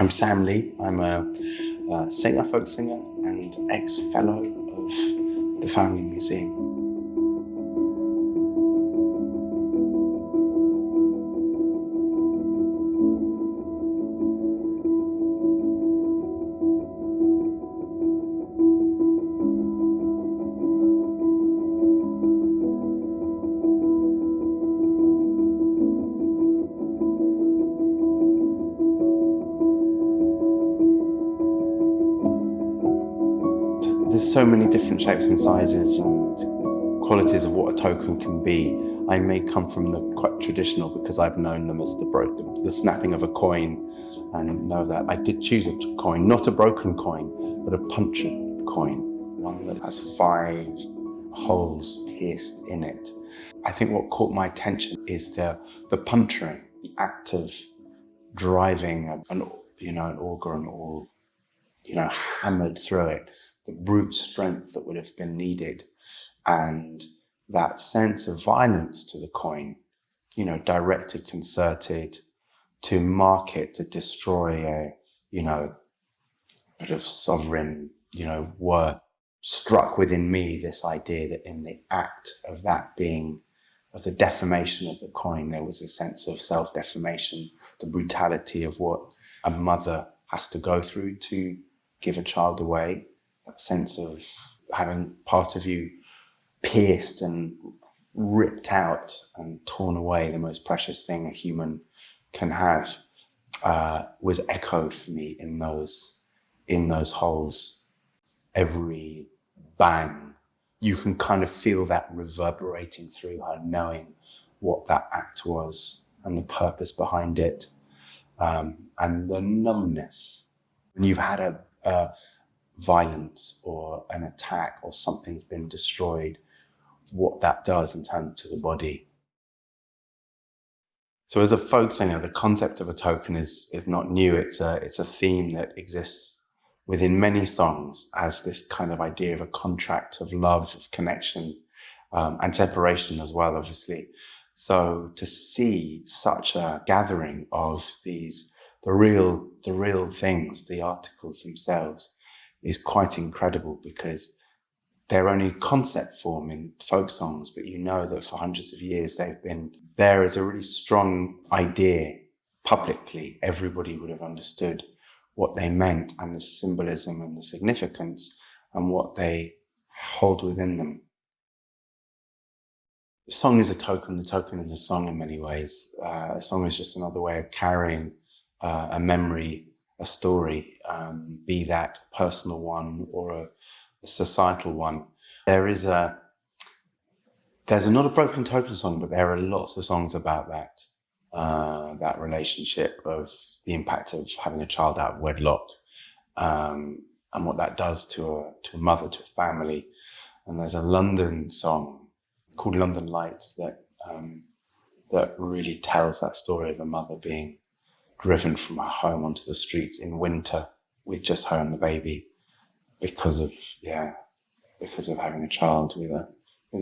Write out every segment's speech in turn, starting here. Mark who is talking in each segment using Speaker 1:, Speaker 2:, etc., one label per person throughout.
Speaker 1: I'm Sam Lee. I'm a singer, folk singer, and ex-fellow of the Foundling Museum. There's so many different shapes and sizes and qualities of what a token can be. I may come from the quite traditional because I've known them as the snapping of a coin, and know that I did choose a coin, not a broken coin, but a punctured coin, one that has 5 holes pierced in it. I think what caught my attention is the puncturing, the act of driving an auger and all, hammered through it, the brute strength that would have been needed, and that sense of violence to the coin, directed, concerted, to mark it, to destroy a, bit of sovereign, worth, struck within me this idea that in the act of that being, of the defamation of the coin, there was a sense of self-defamation, the brutality of what a mother has to go through to give a child away, that sense of having part of you pierced and ripped out and torn away, the most precious thing a human can have, was echoed for me in those holes. Every bang, you can kind of feel that reverberating through her, knowing what that act was and the purpose behind it, and the numbness. When you've had a violence or an attack or something's been destroyed, what that does in terms to the body. So as a folk singer, the concept of a token is not new. It's a theme that exists within many songs as this kind of idea of a contract of love, of connection, and separation as well, obviously. So to see such a gathering of these, the real things, the articles themselves, is quite incredible, because they're only concept form in folk songs, but you know that for hundreds of years they've been there as a really strong idea. Publicly, everybody would have understood what they meant and the symbolism and the significance and what they hold within them. The song is a token, the token is a song in many ways. A song is just another way of carrying a memory, a story, be that a personal one or a societal one. There's not a Broken Token song, but there are lots of songs about that relationship, of the impact of having a child out of wedlock, and what that does to a mother, to a family. And there's a London song called London Lights that really tells that story of a mother being driven from her home onto the streets in winter with just her and the baby, because of having a child with a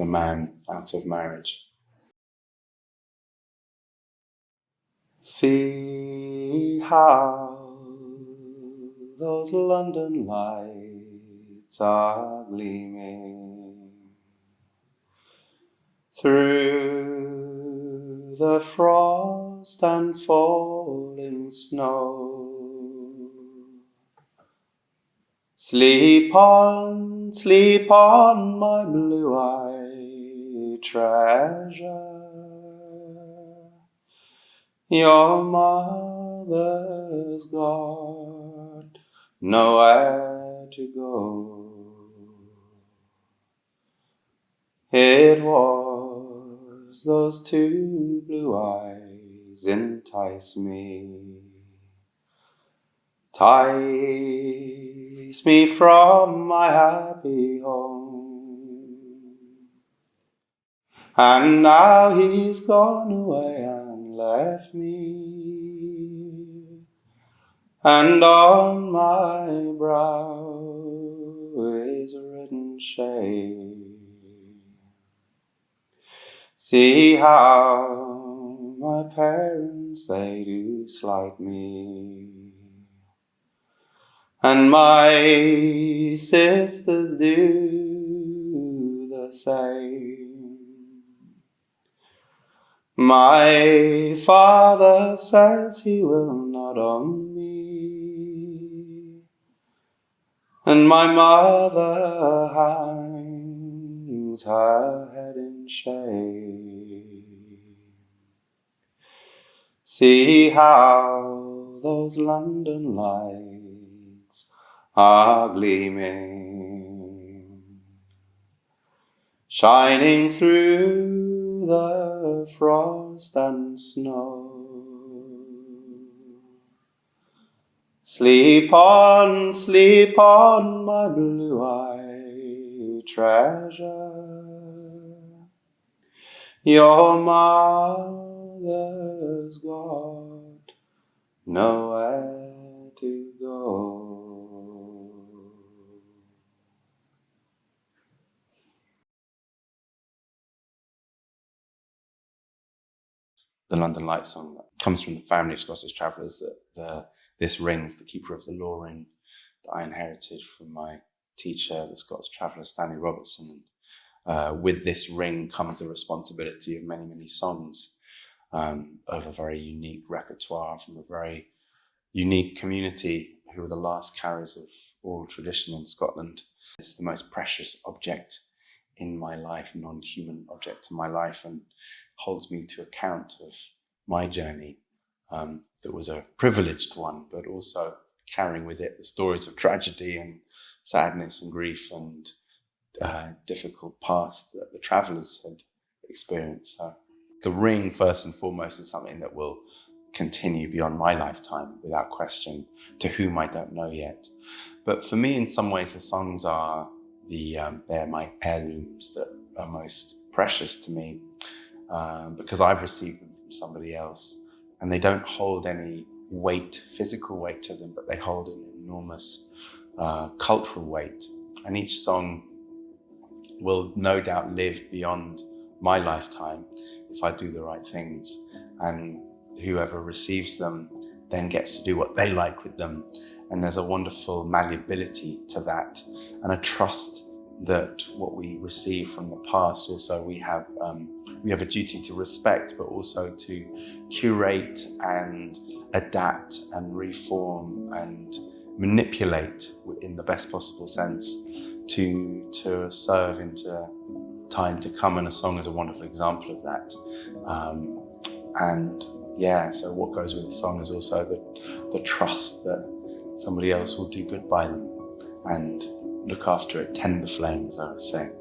Speaker 1: man out of marriage. See how those London lights are gleaming through the frost and falling snow. Sleep on, my blue-eyed treasure. Your mother's got nowhere to go. It was those 2 blue eyes entice me. Entice me from my happy home. And now he's gone away and left me, and on my brow is written shame. See how my parents, they do slight me. and my sisters do the same. My father says he will not own me, and my mother hangs her head in shame. See how those London lights are gleaming, shining through the frost and snow. Sleep on, my blue-eyed treasure. Your mother's got nowhere to go. The London Light song that comes from the family of Scottish travellers, that this ring's the keeper of the law ring that I inherited from my teacher, the Scots traveller Stanley Robertson. With this ring comes the responsibility of many, many songs of a very unique repertoire from a very unique community who are the last carriers of oral tradition in Scotland. It's the most precious object in my life, non-human object in my life, and holds me to account of my journey that was a privileged one, but also carrying with it the stories of tragedy and sadness and grief and difficult past that the travellers had experienced. So the ring, first and foremost, is something that will continue beyond my lifetime without question, to whom I don't know yet. But for me, in some ways, the songs are they're my heirlooms that are most precious to me because I've received them from somebody else, and they don't hold any weight, physical weight to them, but they hold an enormous cultural weight. And each song will no doubt live beyond my lifetime if I do the right things. And whoever receives them then gets to do what they like with them. And there's a wonderful malleability to that, and a trust that what we receive from the past also we have a duty to respect, but also to curate and adapt and reform and manipulate in the best possible sense to serve into time to come. And a song is a wonderful example of that. So what goes with the song is also the trust that somebody else will do good by them and look after it, tend the flame, as I was saying.